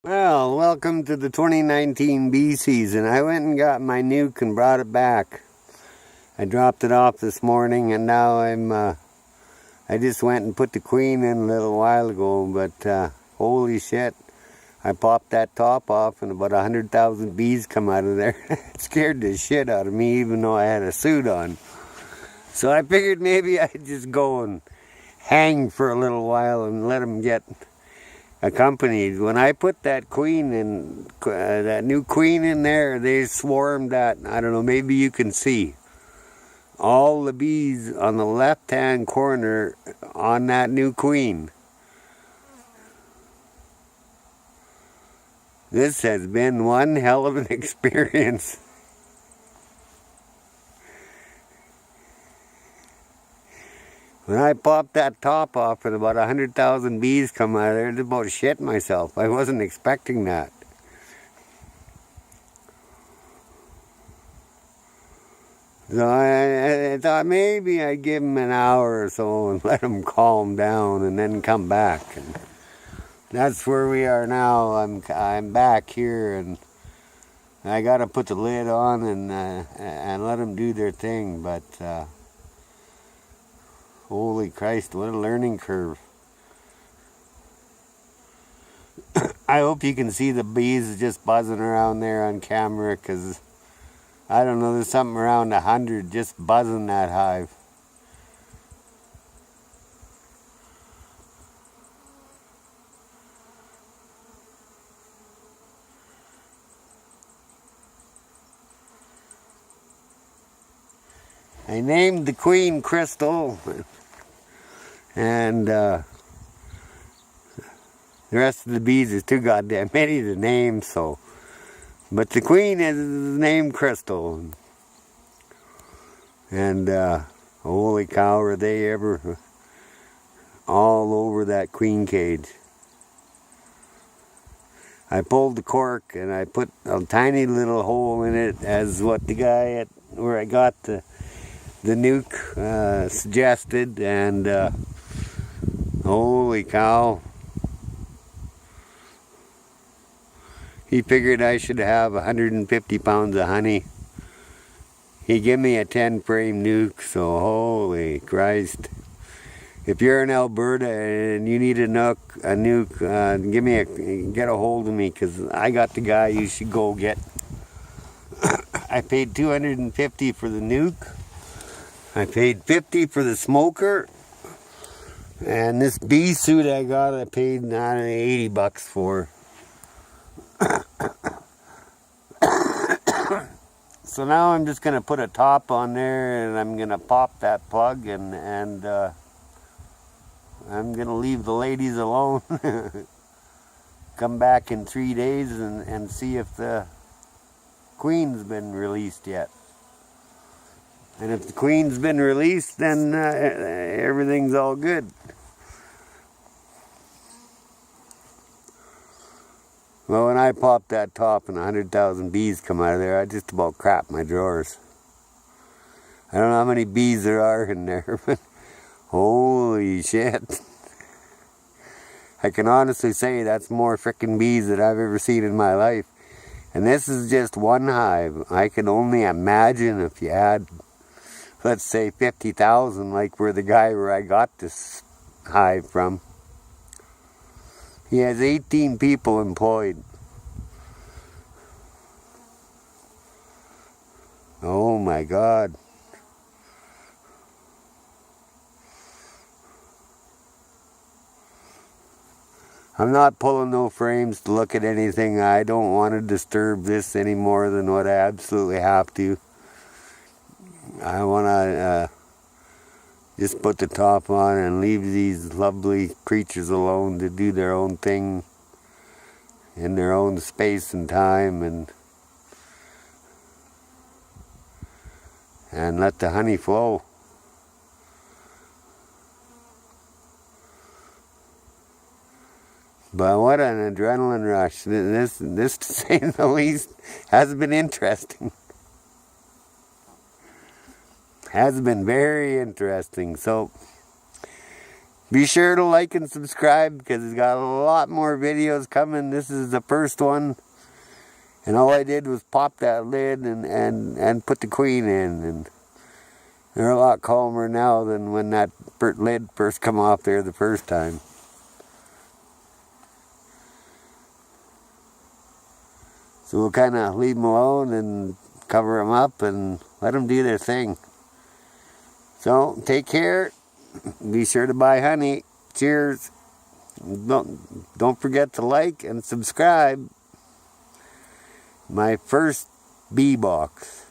Well, welcome to the 2019 bee season. I went and got my Nuke and brought it back. I dropped it off this morning, and now I just went and put the queen in a little while ago, but holy shit, I popped that top off and about 100,000 bees come out of there. It scared the shit out of me, even though I had a suit on. So I figured maybe I'd just go and hang for a little while and let them get accompanied. When I put that queen in, that new queen in there, they swarmed at, I don't know, maybe you can see all the bees on the left hand corner on that new queen. This has been one hell of an experience. When I popped that top off and about 100,000 bees come out of there, I about shit myself. I wasn't expecting that. So I thought maybe I'd give them an hour or so and let them calm down and then come back. And that's where we are now. I'm back here, and I got to put the lid on and let them do their thing. But holy Christ, what a learning curve. I hope you can see the bees just buzzing around there on camera, because I don't know, there's something around 100 just buzzing that hive. I named the queen Crystal, and the rest of the bees is too goddamn many to name, so. But the queen is named Crystal. And holy cow, are they ever all over that queen cage. I pulled the cork and I put a tiny little hole in it, as what the guy at where I got the Nuke suggested, and holy cow. He figured I should have 150 pounds of honey. He gave me a 10-frame Nuke, so holy Christ. If you're in Alberta and you need a nuke, get a hold of me, because I got the guy you should go get. I paid $250 for the Nuke. I paid $50 for the smoker. And this bee suit I got, I paid $80 for. So now I'm just going to put a top on there, and I'm going to pop that plug, and I'm going to leave the ladies alone. Come back in 3 days and see if the queen's been released yet. And if the queen's been released, then everything's all good. Well, when I popped that top and 100,000 bees come out of there, I just about crapped my drawers. I don't know how many bees there are in there, but holy shit. I can honestly say that's more frickin' bees that I've ever seen in my life. And this is just one hive. I can only imagine if you had, let's say, 50,000, like where the guy where I got this hive from. He has 18 people employed. Oh my God. I'm not pulling no frames to look at anything. I don't want to disturb this any more than what I absolutely have to. I want to just put the top on and leave these lovely creatures alone to do their own thing in their own space and time, and let the honey flow. But what an adrenaline rush. This to say the least, has been interesting. Has been very interesting. So Be sure to like and subscribe because it's got a lot more videos coming. This is the first one. And all I did was pop that lid and put the queen in. And they're a lot calmer now than when that lid first come off there the first time. So we'll kind of leave them alone and cover them up and let them do their thing. So take care. Be sure to buy honey. Cheers. Don't forget to like and subscribe. My first bee box.